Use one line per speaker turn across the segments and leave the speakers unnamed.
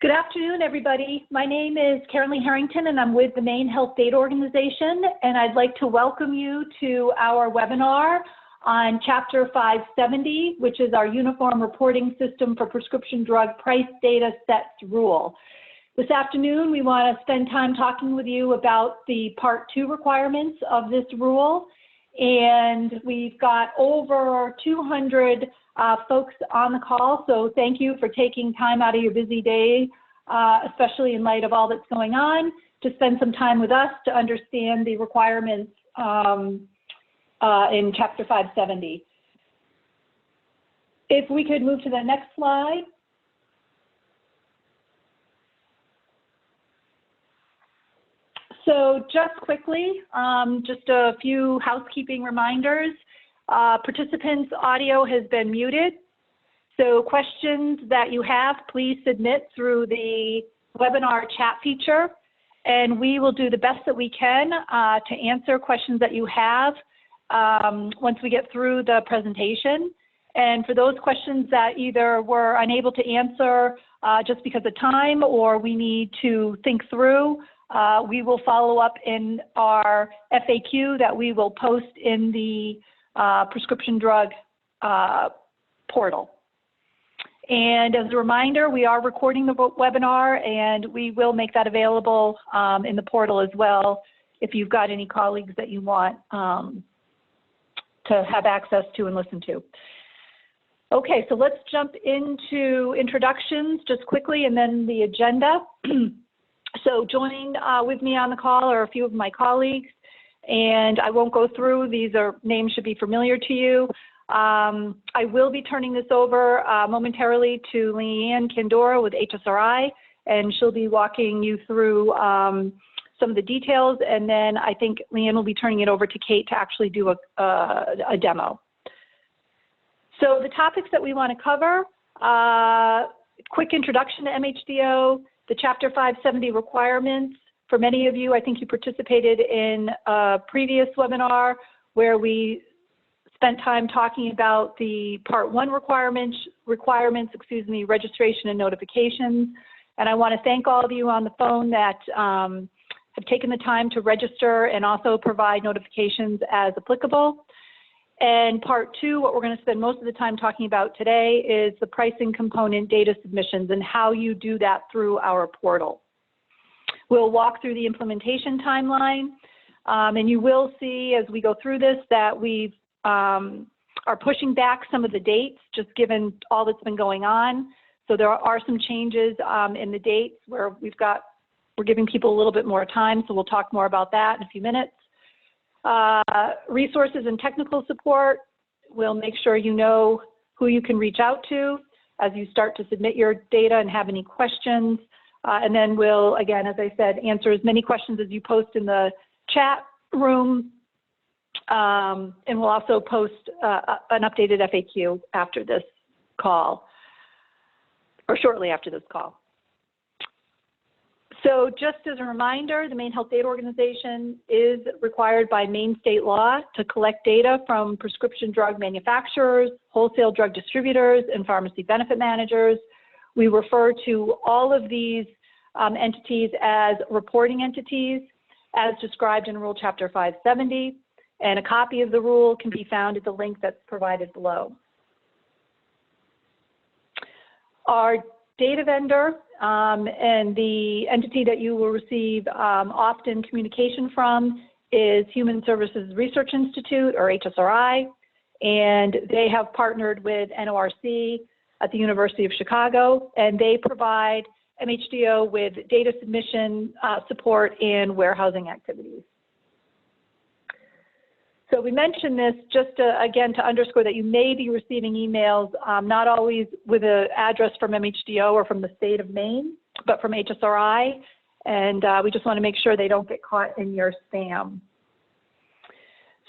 Good afternoon, everybody. My name is Karen Lee Harrington, and I'm with the Maine Health Data Organization, and I'd like to welcome you to our webinar on Chapter 570, which is our Uniform Reporting System for Prescription Drug Price Data Sets Rule. This afternoon, we want to spend time talking with you about the Part 2 requirements of this rule, and we've got over 200 folks on the call, so thank you for taking time out of your busy day, especially in light of all that's going on, to spend some time with us to understand the requirements in Chapter 570. If we could move to the next slide. So just quickly, just a few housekeeping reminders. Participants' audio has been muted. So questions that you have, please submit through the webinar chat feature, and we will do the best that we can to answer questions that you have once we get through the presentation. And for those questions that either we're unable to answer just because of time or we need to think through, we will follow up in our FAQ that we will post in the prescription drug portal. And as a reminder, we are recording the webinar, and we will make that available in the portal as well if you've got any colleagues that you want to have access to and listen to. Okay, so let's jump into introductions just quickly and then the agenda. So joining with me on the call are a few of my colleagues, and I won't go through. These names should be familiar to you. I will be turning this over momentarily to Leanne Kendora with HSRI, and she'll be walking you through some of the details, and then I think Leanne will be turning it over to Kate to actually do a demo. So the topics that we want to cover, quick introduction to MHDO, the Chapter 570 requirements. For many of you, I think you participated in a previous webinar where we spent time talking about the Part 1 requirements, registration and notifications. And I want to thank all of you on the phone that have taken the time to register and also provide notifications as applicable. And Part 2, what we're going to spend most of the time talking about today, is the pricing component data submissions and how you do that through our portal. We'll walk through the implementation timeline, and you will see as we go through this that we are pushing back some of the dates just given all that's been going on. So there are some changes in the dates where we're giving people a little bit more time, so we'll talk more about that in a few minutes. Resources and technical support, we'll make sure you know who you can reach out to as you start to submit your data and have any questions. And then we'll, again, as I said, answer as many questions as you post in the chat room. And we'll also post an updated FAQ after this call, or shortly after this call. So just as a reminder, the Maine Health Data Organization is required by Maine state law to collect data from prescription drug manufacturers, wholesale drug distributors, and pharmacy benefit managers. We refer to all of these entities as reporting entities, as described in Rule Chapter 570, and a copy of the rule can be found at the link that's provided below. Our data vendor and the entity that you will receive often communication from is Human Services Research Institute, or HSRI, and they have partnered with NORC at the University of Chicago, and they provide MHDO with data submission support and warehousing activities. So we mentioned this just again to underscore that you may be receiving emails, not always with an address from MHDO or from the state of Maine, but from HSRI, and we just want to make sure they don't get caught in your spam.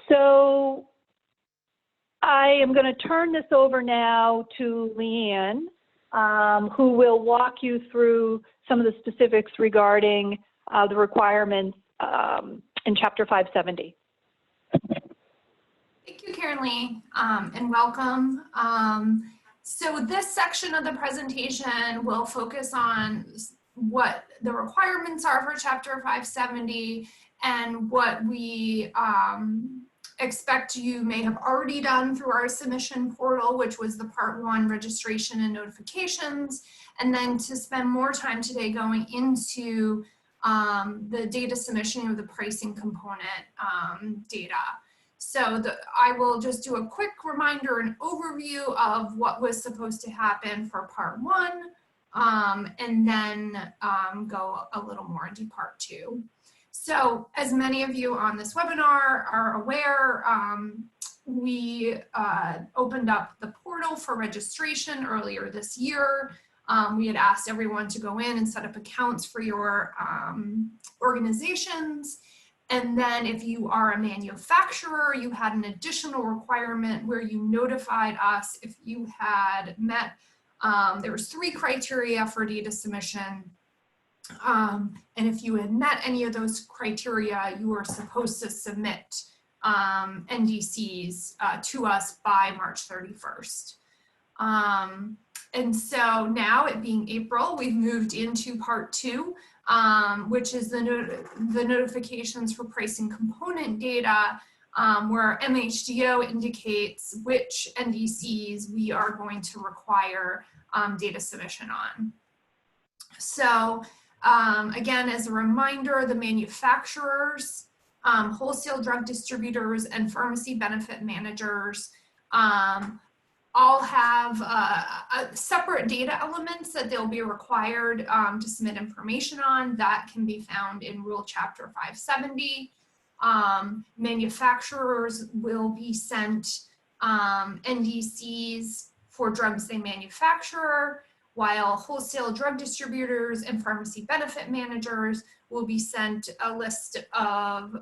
So I am going to turn this over now to Leanne, who will walk you through some of the specifics regarding the requirements in Chapter 570.
Thank you, Karen Lee, and welcome. So this section of the presentation will focus on what the requirements are for Chapter 570 and what we expect you may have already done through our submission portal, which was the Part 1 registration and notifications, and then to spend more time today going into the data submission of the pricing component data. So I will just do a quick reminder and overview of what was supposed to happen for Part 1, and then go a little more into Part 2. So as many of you on this webinar are aware, we opened up the portal for registration earlier this year. We had asked everyone to go in and set up accounts for your organizations. And then if you are a manufacturer, you had an additional requirement where you notified us if you had met, there was 3 criteria for data submission. And if you had met any of those criteria, you were supposed to submit NDCs to us by March 31st. And so now, it being April, we've moved into Part 2, which is the notifications for pricing component data, where MHDO indicates which NDCs we are going to require data submission on. So again, as a reminder, the manufacturers, wholesale drug distributors, and pharmacy benefit managers all have separate data elements that they'll be required to submit information on. That can be found in Rule Chapter 570. Manufacturers will be sent NDCs for drugs they manufacture, while wholesale drug distributors and pharmacy benefit managers will be sent a list of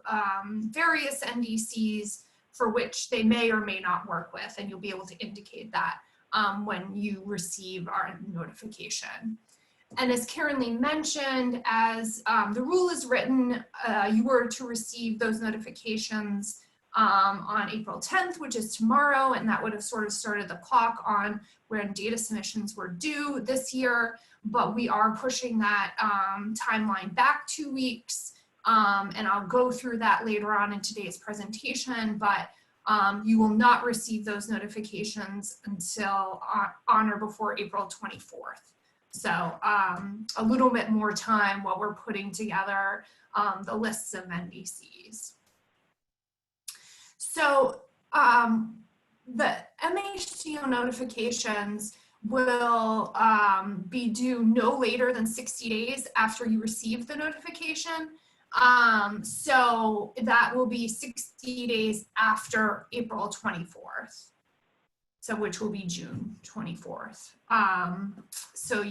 various NDCs for which they may or may not work with, and you'll be able to indicate that when you receive our notification. And as Karen Lee mentioned, as the rule is written, you were to receive those notifications on April 10th, which is tomorrow, and that would have sort of started the clock on when data submissions were due this year, but we are pushing that timeline back 2 weeks. And I'll go through that later on in today's presentation, but you will not receive those notifications until on or before April 24th. So a little bit more time while we're putting together the lists of NDCs. So the MHDO notifications will be due no later than 60 days after you receive the notification. So that will be 60 days after April 24th, so which will be June 24th. So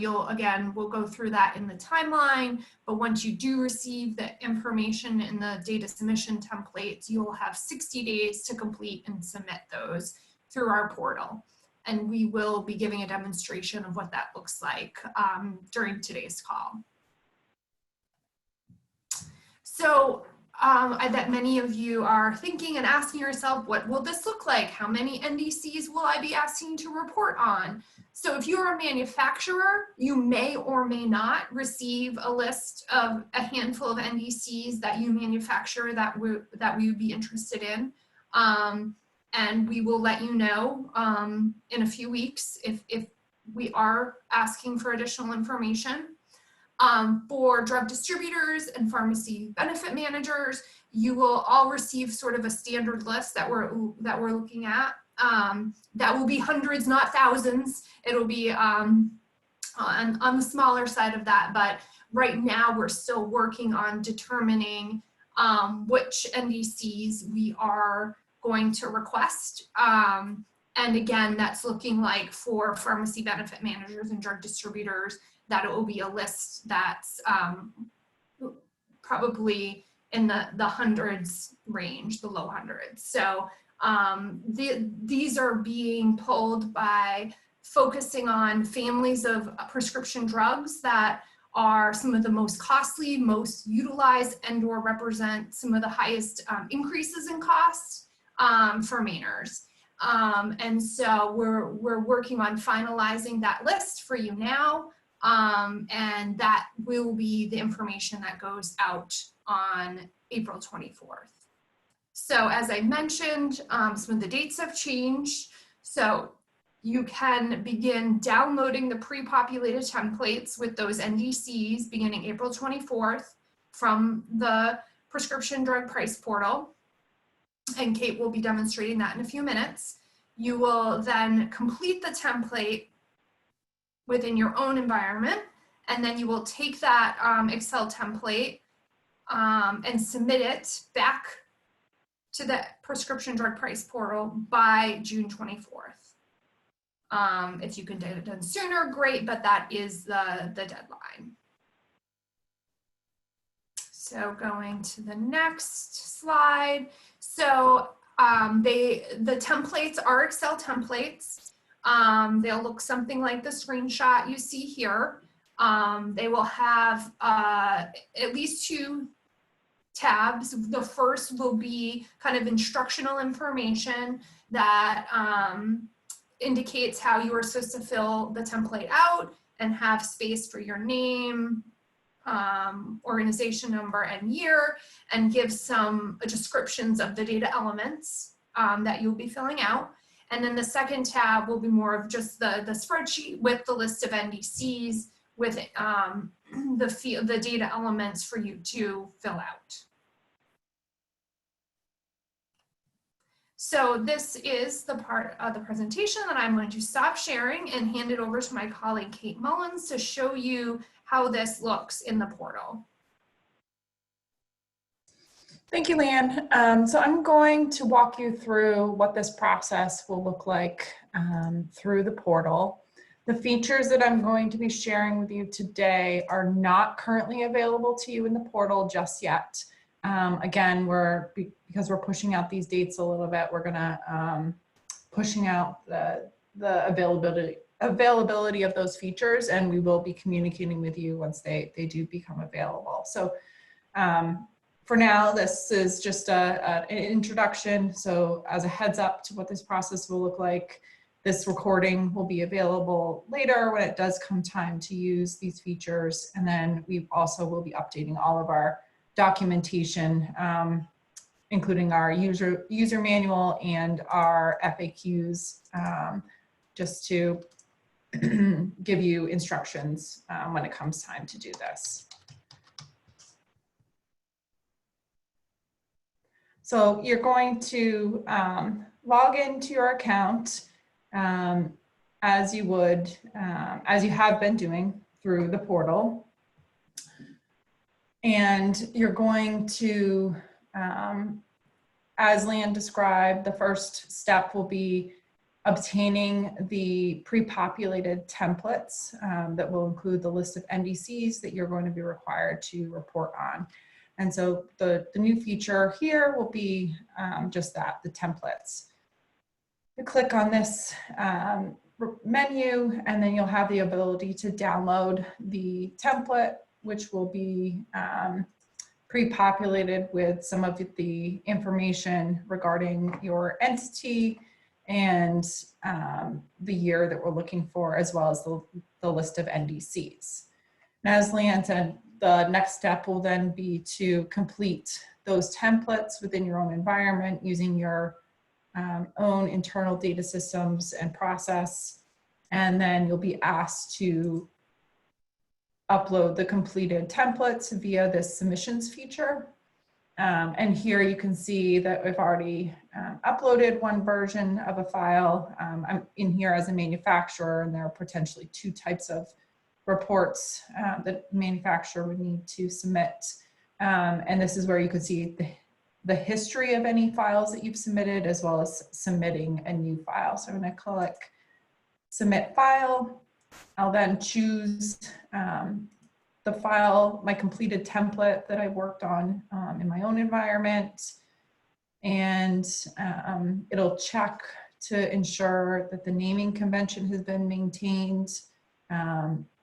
we'll go through that in the timeline, but once you do receive the information in the data submission templates, you'll have 60 days to complete and submit those through our portal. And we will be giving a demonstration of what that looks like during today's call. So I bet many of you are thinking and asking yourself, what will this look like? How many NDCs will I be asking to report on? So if you're a manufacturer, you may or may not receive a list of a handful of NDCs that you manufacture that we would be interested in. And we will let you know in a few weeks if we are asking for additional information. For drug distributors and pharmacy benefit managers, you will all receive sort of a standard list that we're looking at. That will be hundreds, not thousands. It'll be on the smaller side of that, but right now we're still working on determining which NDCs we are going to request. And again, that's looking like for pharmacy benefit managers and drug distributors, that it will be a list that's probably in the hundreds range, the low hundreds. So these are being pulled by focusing on families of prescription drugs that are some of the most costly, most utilized, and or represent some of the highest increases in costs for Mainers. And so we're working on finalizing that list for you now. And that will be the information that goes out on April 24th. So as I mentioned, some of the dates have changed. So you can begin downloading the pre-populated templates with those NDCs beginning April 24th from the prescription drug price portal. And Kate will be demonstrating that in a few minutes. You will then complete the template within your own environment, and then you will take that Excel template and submit it back to the prescription drug price portal by June 24th. If you can get it done sooner, great, but that is the deadline. So going to the next slide. So the templates are Excel templates. They'll look something like the screenshot you see here. They will have at least 2 tabs. The first will be kind of instructional information that indicates how you are supposed to fill the template out and have space for your name, organization number and year, and give some descriptions of the data elements that you'll be filling out. And then the second tab will be more of just the spreadsheet with the list of NDCs with the data elements for you to fill out. So this is the part of the presentation that I'm going to stop sharing and hand it over to my colleague Kate Mullins to show you how this looks in the portal.
Thank you, Leanne. So I'm going to walk you through what this process will look like through the portal. The features that I'm going to be sharing with you today are not currently available to you in the portal just yet. Again, because we're pushing out these dates a little bit, we're gonna pushing out the availability of those features, and we will be communicating with you once they do become available. So for now, this is just an introduction. So as a heads up to what this process will look like, this recording will be available later when it does come time to use these features. And then we also will be updating all of our documentation, including our user manual and our FAQs, just to give you instructions when it comes time to do this. So you're going to log into your account as you have been doing through the portal. And you're going to, as Leanne described, the first step will be obtaining the pre-populated templates that will include the list of NDCs that you're going to be required to report on. And so the new feature here will be just that, the templates. You click on this menu, and then you'll have the ability to download the template, which will be pre-populated with some of the information regarding your entity and the year that we're looking for, as well as the list of NDCs. And as Leanne said, the next step will then be to complete those templates within your own environment using your own internal data systems and process. And then you'll be asked to upload the completed templates via this submissions feature. And here you can see that we've already uploaded one version of a file. I'm in here as a manufacturer, and there are potentially 2 types of reports that manufacturer would need to submit. And this is where you can see the history of any files that you've submitted, as well as submitting a new file. So I'm going to click Submit File. I'll then choose the file, my completed template that I worked on in my own environment. And it'll check to ensure that the naming convention has been maintained.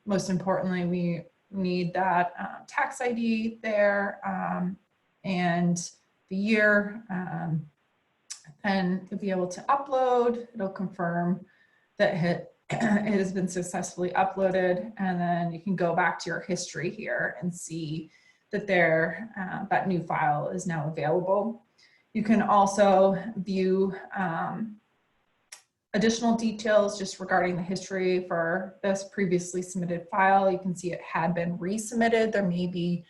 Most importantly, we need that tax ID there and the year Then you'll be able to upload. It'll confirm that it has been successfully uploaded, and then you can go back to your history here and see that that new file is now available. You can also view additional details just regarding the history for this previously submitted file. You can see it had been resubmitted. There may be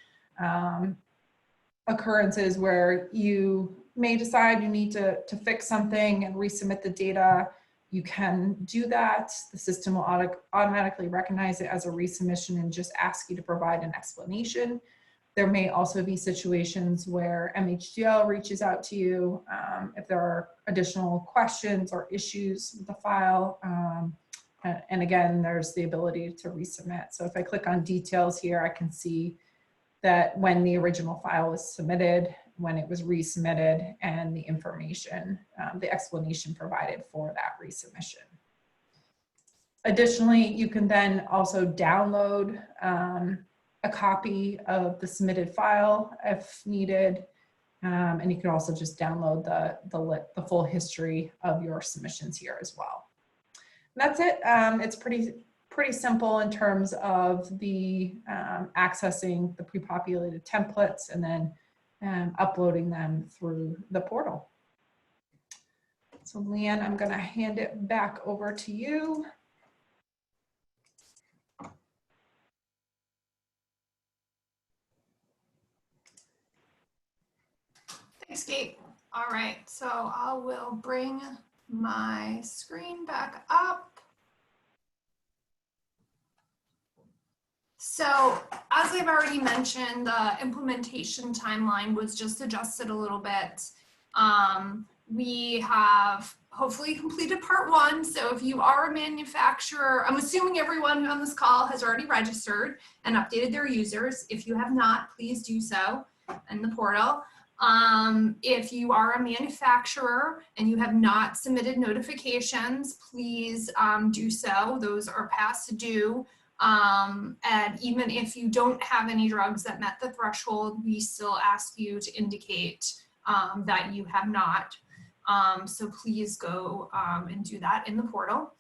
occurrences where you may decide you need to fix something and resubmit the data. You can do that. The system will automatically recognize it as a resubmission and just ask you to provide an explanation. There may also be situations where MHDO reaches out to you if there are additional questions or issues with the file. And again, there's the ability to resubmit. So if I click on details here, I can see that when the original file was submitted, when it was resubmitted, and the information, the explanation provided for that resubmission. Additionally, you can then also download a copy of the submitted file if needed. And you can also just download the full history of your submissions here as well. And that's it. It's pretty simple in terms of the accessing the pre-populated templates and then uploading them through the portal. So Leanne, I'm going to hand it back over to you.
Thanks, Kate. All right, so I will bring my screen back up. So as I've already mentioned, the implementation timeline was just adjusted a little bit. We have hopefully completed part 1. So if you are a manufacturer, I'm assuming everyone on this call has already registered and updated their users. If you have not, please do so in the portal. If you are a manufacturer and you have not submitted notifications, please do so. Those are past due. And even if you don't have any drugs that met the threshold, we still ask you to indicate that you have not. So please go and do that in the portal.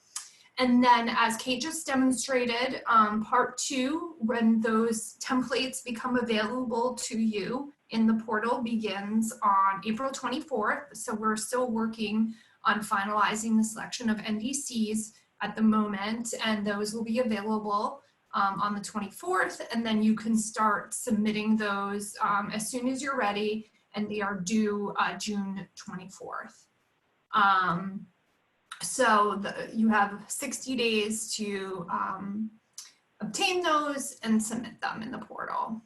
And then as Kate just demonstrated, part 2, when those templates become available to you in the portal, begins on April 24th. So we're still working on finalizing the selection of NDCs at the moment, and those will be available on the 24th, and then you can start submitting those as soon as you're ready, and they are due June 24th. So you have 60 days to obtain those and submit them in the portal.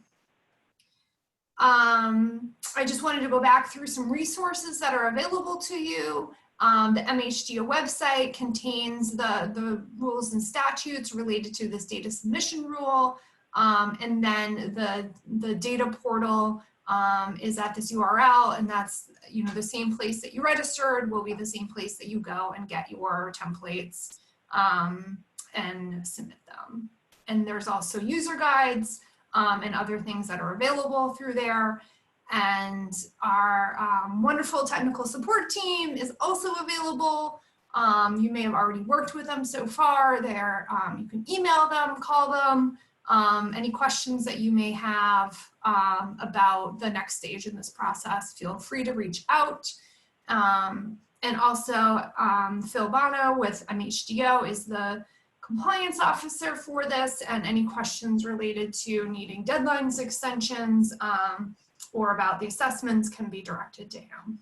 I just wanted to go back through some resources that are available to you. The MHDO website contains the rules and statutes related to this data submission rule. And then the data portal is at this URL, and that's, you know, the same place that you registered will be the same place that you go and get your templates and submit them. And there's also user guides and other things that are available through there. And our wonderful technical support team is also available. You may have already worked with them so far. You can email them, call them, any questions that you may have about the next stage in this process, feel free to reach out. And also Phil Bono with MHDO is the compliance officer for this, and any questions related to needing deadlines, extensions, or about the assessments can be directed to him.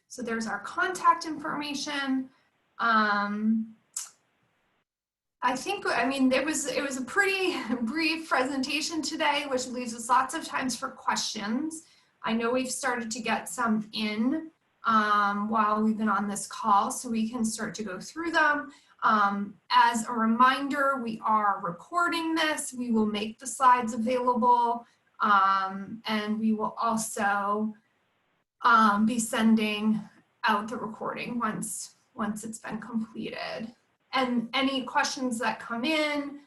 So there's our contact information. I mean, it was a pretty brief presentation today, which leaves us lots of times for questions. I know we've started to get some in while we've been on this call, so we can start to go through them. As a reminder, we are recording this. We will make the slides available. And we will also be sending out the recording once it's been completed. And any questions that come in,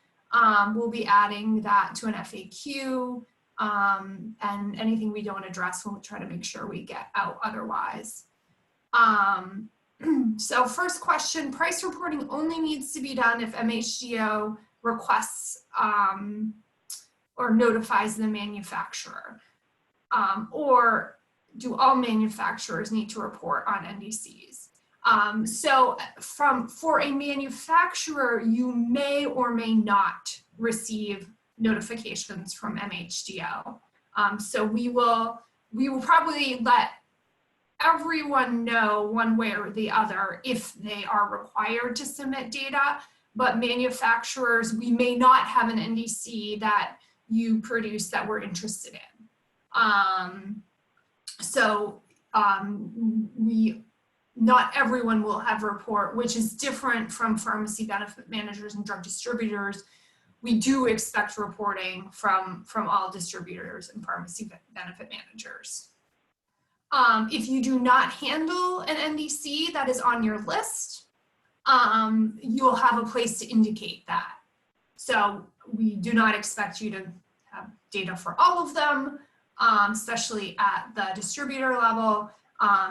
we'll be adding that to an FAQ, and anything we don't address, we'll try to make sure we get out otherwise. So first question, price reporting only needs to be done if MHDO requests or notifies the manufacturer. Or do all manufacturers need to report on NDCs? So for a manufacturer, you may or may not receive notifications from MHDO. So we will probably let everyone know one way or the other if they are required to submit data, but manufacturers, we may not have an NDC that you produce that we're interested in. Not everyone will have a report, which is different from pharmacy benefit managers and drug distributors. We do expect reporting from all distributors and pharmacy benefit managers. If you do not handle an NDC that is on your list, you'll have a place to indicate that. So we do not expect you to have data for all of them, especially at the distributor level.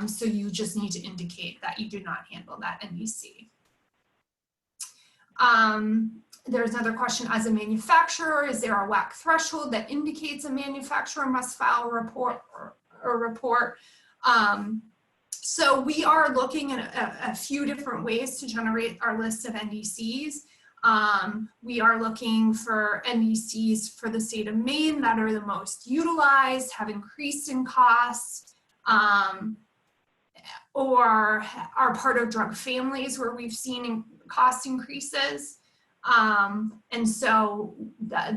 So you just need to indicate that you do not handle that NDC. There's another question, as a manufacturer, is there a WAC threshold that indicates a manufacturer must file a report? So we are looking at a few different ways to generate our list of NDCs. We are looking for NDCs for the state of Maine that are the most utilized, have increased in costs, or are part of drug families where we've seen cost increases. And so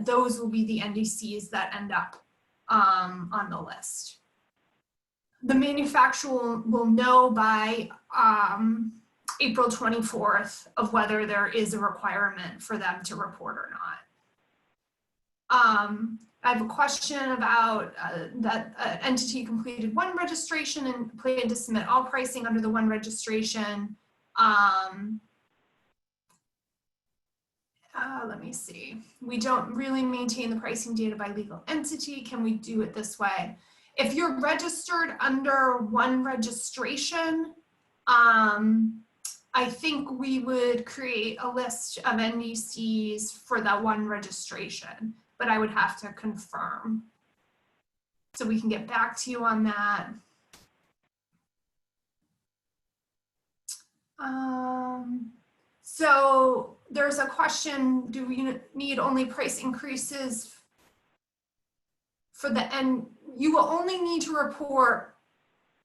those will be the NDCs that end up on the list. The manufacturer will know by April 24th of whether there is a requirement for them to report or not. I have a question about that entity completed one registration and planned to submit all pricing under the one registration. Let me see. We don't really maintain the pricing data by legal entity. Can we do it this way? If you're registered under one registration, I think we would create a list of NDCs for that one registration, but I would have to confirm. So we can get back to you on that. So there's a question, do we need only price increases for the end? You will only need to report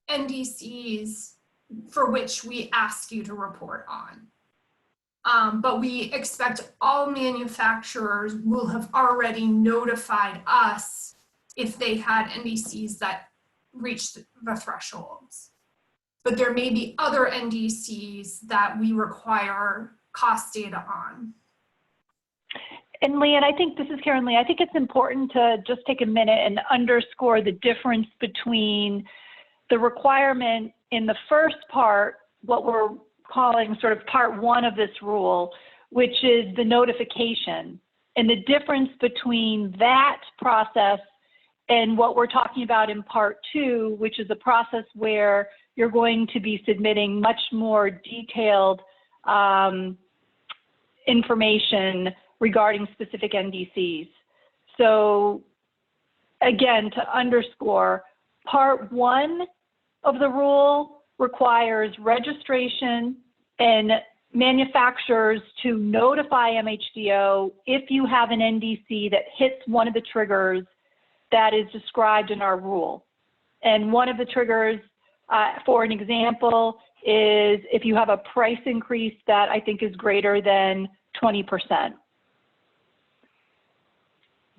NDCs for which we ask you to report on. But we expect all manufacturers will have already notified us if they had NDCs that reached the thresholds. But there may be other NDCs that we require cost data on.
And Leanne, I think, this is Karen Lee, I think it's important to just take a minute and underscore the difference between the requirement in the first part, what we're calling sort of part one of this rule, which is the notification, and the difference between that process and what we're talking about in part two, which is a process where you're going to be submitting much more detailed information regarding specific NDCs. So again, to underscore, part one of the rule requires registration and manufacturers to notify MHDO if you have an NDC that hits one of the triggers that is described in our rule. And one of the triggers, for an example, is if you have a price increase that I think is greater than 20%.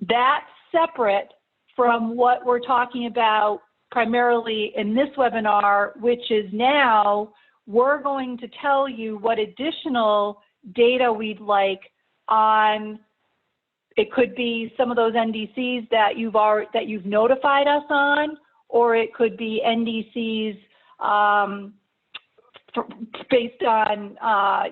That's separate from what we're talking about primarily in this webinar, which is now we're going to tell you what additional data we'd like on, it could be some of those NDCs that you've notified us on, or it could be NDCs based on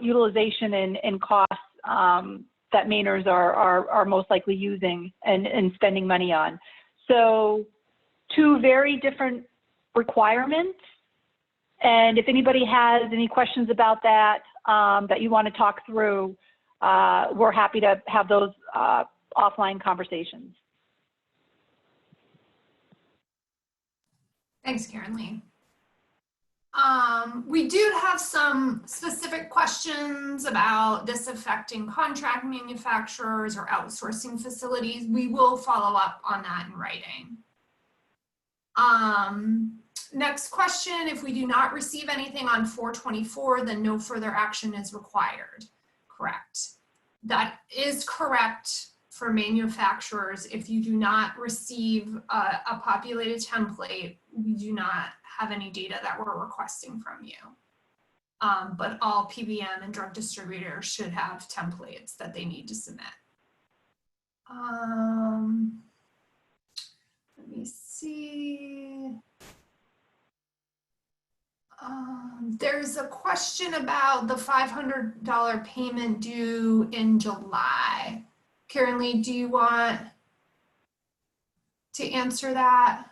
utilization and costs that Mainers are most likely using and spending money on. So two very different requirements, And if anybody has any questions about that, that you want to talk through, we're happy to have those offline conversations.
Thanks, Karen Lee. We do have some specific questions about this affecting contract manufacturers or outsourcing facilities. We will follow up on that in writing. Next question, if we do not receive anything on 4/24, then no further action is required. Correct. That is correct for manufacturers. If you do not receive a populated template, we do not have any data that we're requesting from you. But all PBM and drug distributors should have templates that they need to submit. Let me see. There's a question about the $500 payment due in July. Karen Lee, do you want to answer that?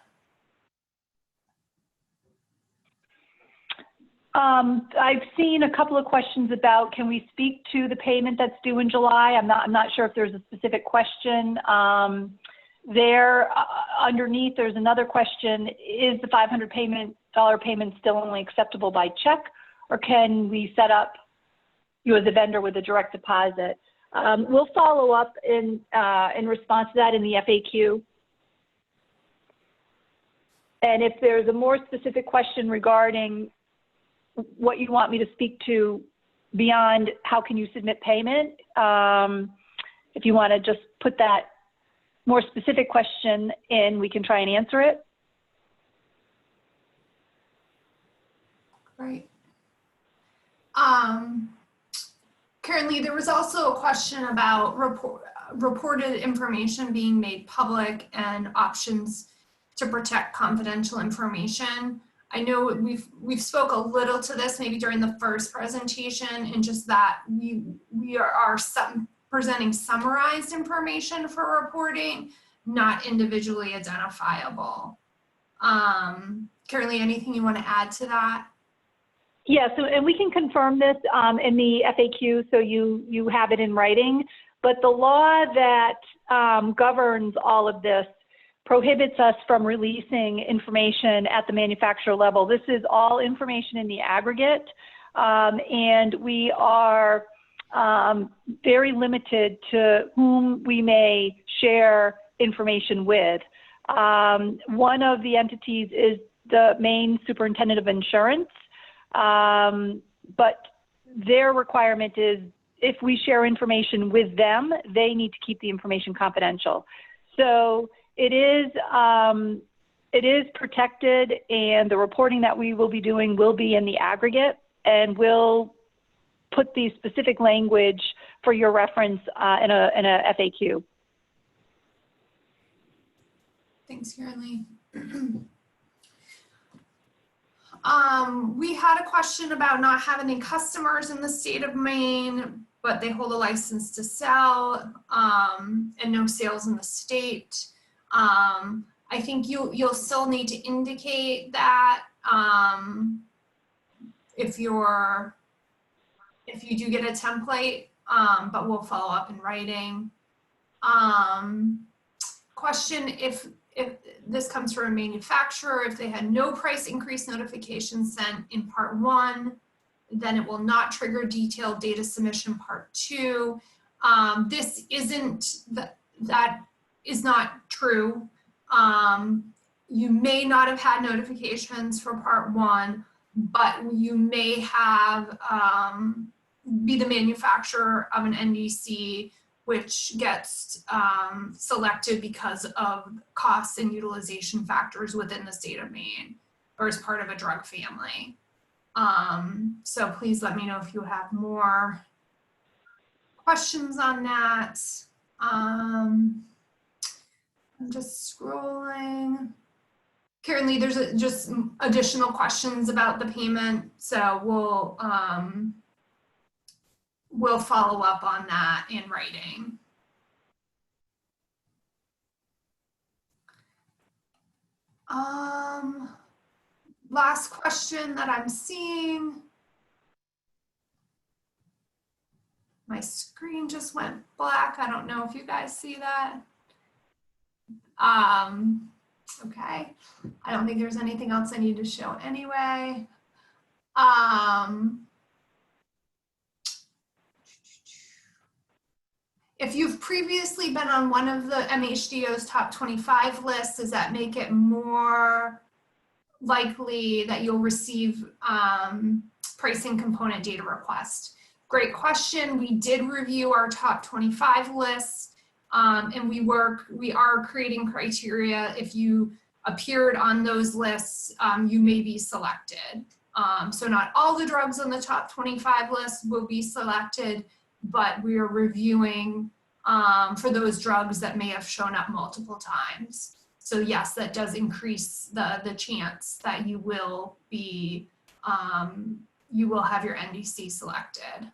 I've seen a couple of questions about, can we speak to the payment that's due in July? I'm not sure if there's a specific question. Underneath, there's another question, is the $500 payment still only acceptable by check, or can we set up you as a vendor with a direct deposit? We'll follow up in response to that in the FAQ. And if there's a more specific question regarding what you want me to speak to beyond how can you submit payment, if you want to just put that more specific question in, we can try and answer it.
Great. Karen Lee, there was also a question about reported information being made public and options to protect confidential information. I know we've spoke a little to this maybe during the first presentation, and just that we are presenting summarized information for reporting, not individually identifiable. Karen Lee, anything you want to add to that?
Yeah, so, and we can confirm this in the FAQ, so you have it in writing, but the law that governs all of this prohibits us from releasing information at the manufacturer level. This is all information in the aggregate, and we are very limited to whom we may share information with. One of the entities is the Maine Superintendent of Insurance, but their requirement is if we share information with them, they need to keep the information confidential. So it is protected, and the reporting that we will be doing will be in the aggregate, and we'll put the specific language for your reference in a FAQ.
Thanks, Karen Lee. We had a question about not having any customers in the state of Maine, but they hold a license to sell, and no sales in the state. I think you'll still need to indicate that if you do get a template, but we'll follow up in writing. Question, if this comes from a manufacturer, if they had no price increase notification sent in part 1, then it will not trigger detailed data submission part 2. This isn't, that is not true. You may not have had notifications for part 1, but you may have be the manufacturer of an NDC which gets selected because of costs and utilization factors within the state of Maine or as part of a drug family. So please let me know if you have more questions on that. I'm just scrolling. Karen Lee, there's just additional questions about the payment, so we'll follow up on that in writing. last question that I'm seeing. My screen just went black. I don't know if you guys see that. Okay. I don't think there's anything else I need to show anyway. If you've previously been on one of the MHDO's top 25 lists, does that make it more likely that you'll receive pricing component data request? Great question. We did review our top 25 lists, and we are creating criteria. If you appeared on those lists, you may be selected. So not all the drugs on the top 25 list will be selected, but we are reviewing for those drugs that may have shown up multiple times. So yes, that does increase the chance that you will be, you will have your NDC selected.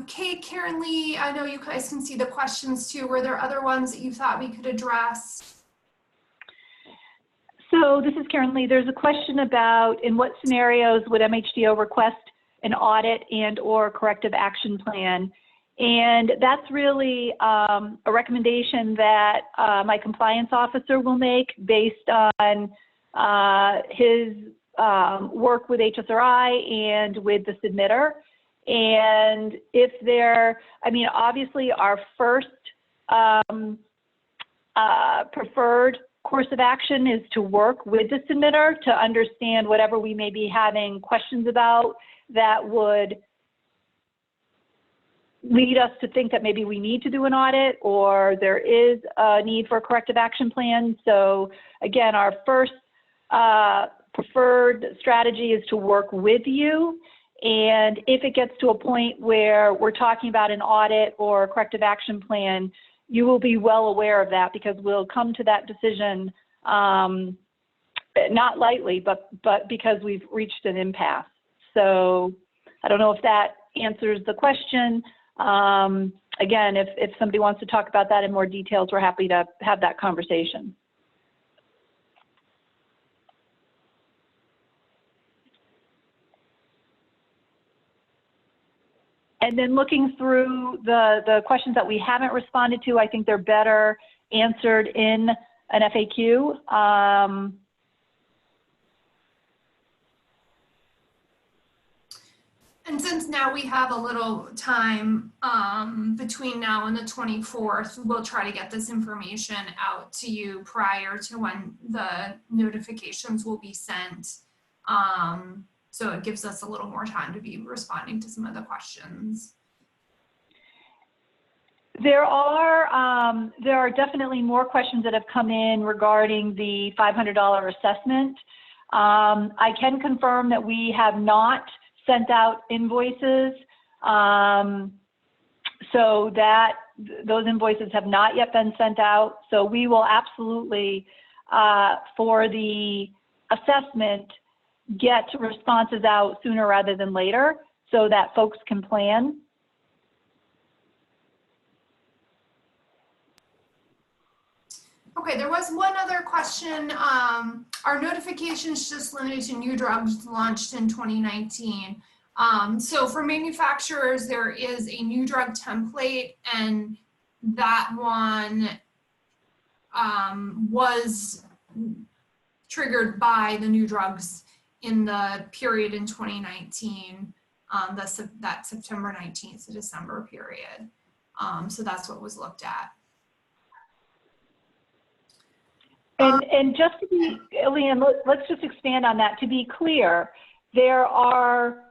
Kate, Karen Lee, I know you guys can see the questions too. Were there other ones that you thought we could address?
So this is Karen Lee. There's a question about in what scenarios would MHDO request an audit and or corrective action plan? And that's really a recommendation that my compliance officer will make based on his work with HSRI and with the submitter. And if there, I mean, obviously our first preferred course of action is to work with the submitter to understand whatever we may be having questions about that would lead us to think that maybe we need to do an audit or there is a need for a corrective action plan. So again, our first preferred strategy is to work with you. And if it gets to a point where we're talking about an audit or a corrective action plan, you will be well aware of that because we'll come to that decision not lightly, but because we've reached an impasse. So I don't know if that answers the question. Again, if somebody wants to talk about that in more details, we're happy to have that conversation. And then looking through the questions that we haven't responded to, I think they're better answered in an FAQ.
And since now we have a little time between now and the 24th, we'll try to get this information out to you prior to when the notifications will be sent. So it gives us a little more time to be responding to some of the questions.
There are definitely more questions that have come in regarding the $500 assessment. I can confirm that we have not sent out invoices, so that those invoices have not yet been sent out. So we will absolutely, for the assessment, get responses out sooner rather than later so that folks can plan.
Okay, there was one other question. Are notifications just limited to new drugs launched in 2019? So for manufacturers, there is a new drug template, and that one was triggered by the new drugs in the period in 2019, that September 19th to December period. So that's what was looked at.
And just to be, Leanne, let's just expand on that. To be clear, there are,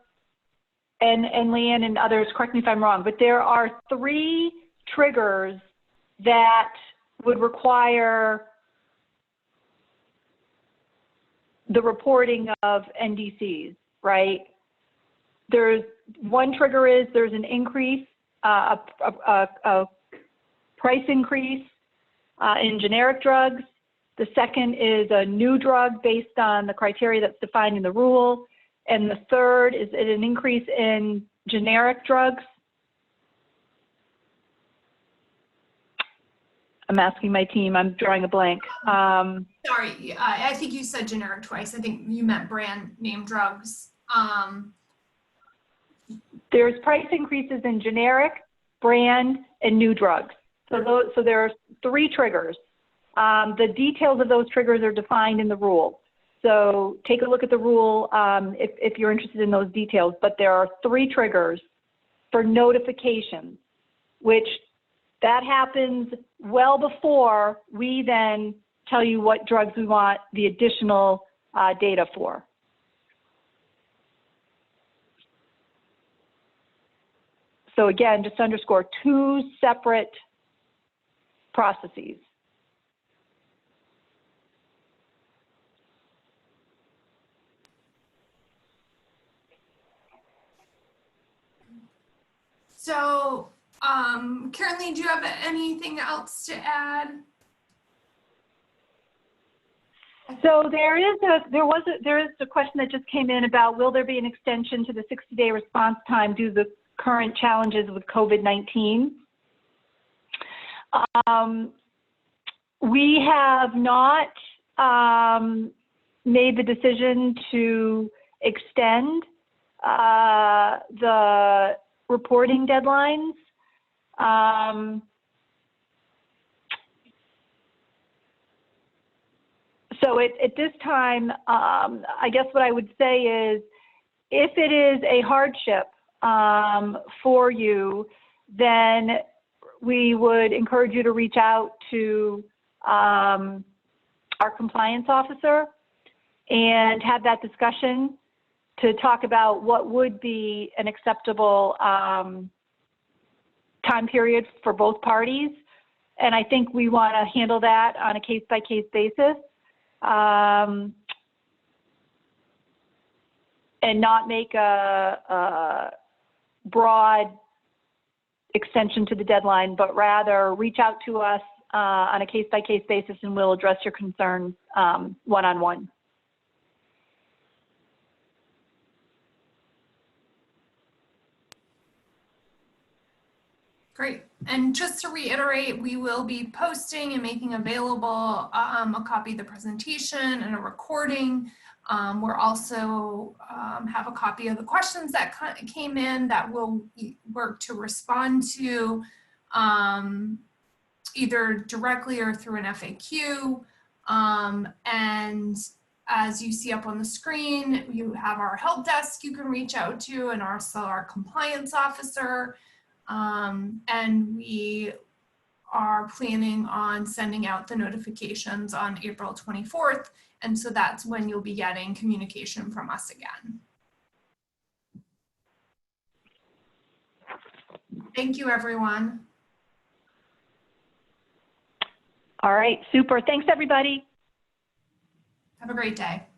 and Leanne and others, correct me if I'm wrong, but there are 3 triggers that would require the reporting of NDCs, right? There's one trigger is there's an increase, a price increase in generic drugs. The second is a new drug based on the criteria that's defined in the rule. And the third is an increase in generic drugs. I'm asking my team. I'm drawing a blank.
Sorry, I think you said generic twice. I think you meant brand name drugs.
There's price increases in generic, brand, and new drugs. So there are 3 triggers. The details of those triggers are defined in the rule. So take a look at the rule if you're interested in those details. But there are 3 triggers for notifications, which that happens well before we then tell you what drugs we want the additional data for. So again, just to underscore, 2 separate processes.
So, Caroline, do you have anything else to add?
So there is a question that just came in about, will there be an extension to the 60-day response time due to the current challenges with COVID-19? We have not made the decision to extend the reporting deadlines. So at this time, I guess what I would say is, if it is a hardship for you, then we would encourage you to reach out to our compliance officer and have that discussion to talk about what would be an acceptable time period for both parties. And I think we want to handle that on a case-by-case basis. And not make a broad extension to the deadline, but rather reach out to us on a case-by-case basis, and we'll address your concerns one-on-one.
Great. And just to reiterate, we will be posting and making available a copy of the presentation and a recording. We're also have a copy of the questions that came in that we'll work to respond to either directly or through an FAQ. And as you see up on the screen, you have our help desk you can reach out to, and also our compliance officer. And we are planning on sending out the notifications on April 24th. And so that's when you'll be getting communication from us again. Thank you, everyone.
All right, super. Thanks, everybody.
Have a great day.